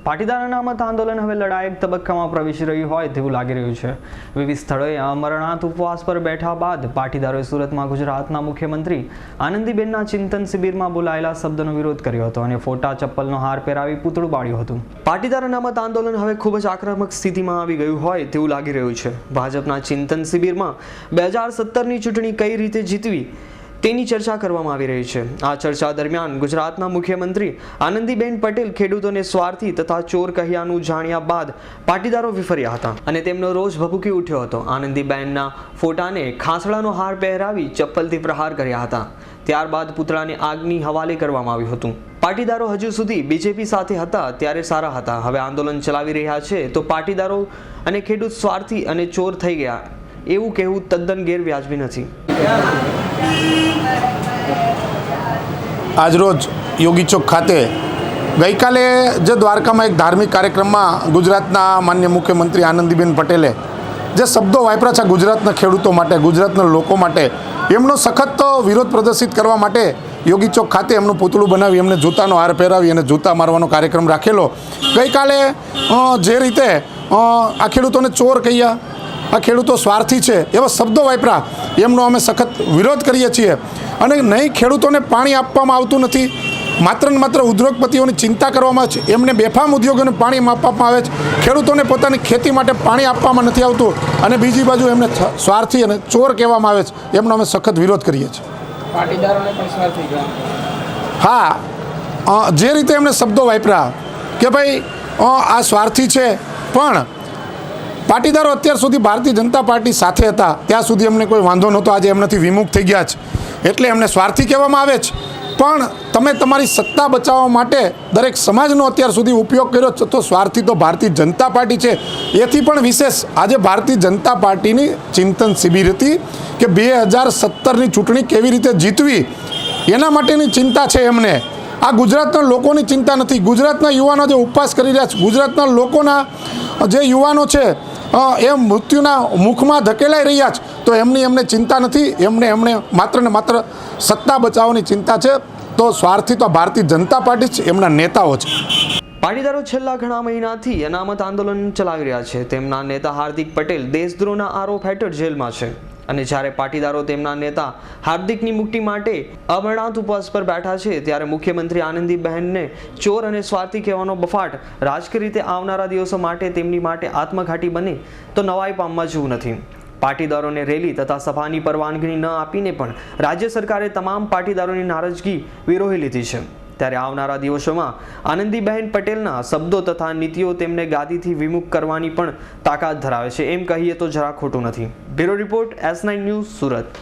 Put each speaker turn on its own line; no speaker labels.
પાટીદાર અનામત આંદોલન હવે લડાયક તબક્કામાં પ્રવેશી રહ્યું હોય તેવું લાગી રહ્યું છે। વિવિધ સ્થળોએ અમરનાથ ઉપવાસ પર બેઠા બાદ પાટીદારોએ સુરતમાં ગુજરાતના મુખ્યમંત્રી આનંદીબેનના ચિંતન શિબિરમાં બોલાયેલા શબ્દનો વિરોધ કર્યો હતો અને ફોટા ચપ્પલનો હાર પહેરાવી પૂતળું બાળ્યું હતું। પાટીદાર અનામત આંદોલન હવે ખૂબ જ આક્રમક સ્થિતિમાં આવી ગયું હોય તેવું લાગી રહ્યું છે। ભાજપના ચિંતન શિબિરમાં 2017ની ચૂંટણી કઈ રીતે જીતવી તેની ચર્ચા કરવામાં આવી રહી છે। આ ચર્ચા દરમિયાન ગુજરાતના મુખ્યમંત્રી આનંદીબેન પટેલ ખેડૂતોને સ્વાર્થી તથા ચોર કહ્યાનું જાણ્યા બાદ પાટીદારો વિફર્યા હતા અને તેમનો રોષ ભભૂકી ઉઠ્યો હતો। આનંદીબેનના ફોટાને ખાસડાનો હાર પહેરાવી ચપ્પલથી પ્રહાર કર્યા હતા। ત્યારબાદ પુતળાને આગની હવાલે કરવામાં આવ્યું હતું। પાટીદારો હજુ સુધી બીજેપી સાથે હતા ત્યારે સારા હતા, હવે આંદોલન ચલાવી રહ્યા છે તો પાટીદારો અને ખેડૂત સ્વાર્થી અને ચોર થઈ ગયા એવું કહેવું તદ્દન ગેરવ્યાજબી નથી।
આજરોજ યોગી ચોક ખાતે ગઈકાલે જે દ્વારકામાં એક ધાર્મિક કાર્યક્રમમાં ગુજરાતના માન્ય મુખ્યમંત્રી આનંદીબેન પટેલે જે શબ્દો વાપર્યા છે ગુજરાતના ખેડૂતો માટે, ગુજરાતના લોકો માટે, એમનો સખત વિરોધ પ્રદર્શિત કરવા માટે યોગી ચોક ખાતે એમનું પૂતળું બનાવી એમને જૂતાનો હાર પહેરાવી અને જૂતા મારવાનો કાર્યક્રમ રાખેલો। ગઈકાલે જે રીતે આ ખેડૂતોને ચોર કહ્યા, આ ખેડૂતો સ્વાર્થી છે એવા શબ્દો વાપર્યા, એમનો અમે સખત વિરોધ કરીએ છીએ। અને નહીં ખેડૂતોને પાણી આપવામાં આવતું નથી, માત્ર ને માત્ર ઉદ્યોગપતિઓની ચિંતા કરવામાં આવે છે, એમને બેફામ ઉદ્યોગોને પાણી આપવામાં આવે છે, ખેડૂતોને પોતાની ખેતી માટે પાણી આપવામાં નથી આવતું અને બીજી બાજુ એમને સ્વાર્થી અને ચોર કહેવામાં આવે છે, એમનો અમે સખત વિરોધ કરીએ છીએ।
પાટીદારોને પણ સ્વાર્થી કહેવામાં?
હા, જે રીતે એમને શબ્દો વાપર્યા કે ભાઈ આ સ્વાર્થી છે, પણ પાટીદારો અત્યાર સુધી ભારતીય જનતા પાર્ટી સાથે હતા ત્યાં સુધી એમને કોઈ વાંધો નહોતો, આજે એમનાથી વિમુખ થઈ ગયા છે એટલે એમને સ્વાર્થી કહેવામાં આવે છે। પણ તમે તમારી સત્તા બચાવવા માટે દરેક સમાજનો અત્યાર સુધી ઉપયોગ કર્યો છે તો સ્વાર્થી તો ભારતીય જનતા પાર્ટી છે। એથી પણ વિશેષ આજે ભારતીય જનતા પાર્ટીની ચિંતન શિબિર હતી કે 2017ની ચૂંટણી કેવી રીતે જીતવી એના માટેની ચિંતા છે એમને। આ ગુજરાતના લોકોની ચિંતા નથી। ગુજરાતના યુવાનો જે ઉપવાસ કરી રહ્યા છે, ગુજરાતના લોકોના જે યુવાનો છે એ મૃત્યુના મુખમાં ધકેલાઈ રહ્યા છે તો એમને ચિંતા નથી, એમને માત્ર ને માત્ર સત્તા બચાવવાની ચિંતા છે। તો સ્વાર્થી તો ભારતીય જનતા પાર્ટી છે, એમના નેતાઓ છે।
પાટીદારો છેલ્લા ઘણા મહિનાથી અનામત આંદોલન ચલાવી રહ્યા છે। તેમના નેતા હાર્દિક પટેલ દેશદ્રોહના આરોપ હેઠળ જેલમાં છે અને જ્યારે પાટીદારો તેમના નેતા હાર્દિકની મુક્તિ માટે અમરનાથ ઉપવાસ પર બેઠા છે ત્યારે મુખ્યમંત્રી આનંદીબહેનને ચોર અને સ્વાર્થી કહેવાનો બફાટ રાજકીય રીતે આવનારા દિવસો માટે તેમની માટે આત્મઘાતી બને તો નવાઈ પામવા જેવું નથી। પાટીદારોને રેલી તથા સભાની પરવાનગી ન આપીને પણ રાજ્ય સરકારે તમામ પાટીદારોની નારાજગી વિરોહી લીધી છે। ત્યારે આવનારા દિવસોમાં આનંદીબહેન પટેલના શબ્દો તથા નીતિઓ તેમને ગાદીથી વિમુખ કરવાની પણ તાકાત ધરાવે છે એમ કહીએ તો જરા ખોટું નથી। Bureau report S9 news, Surat.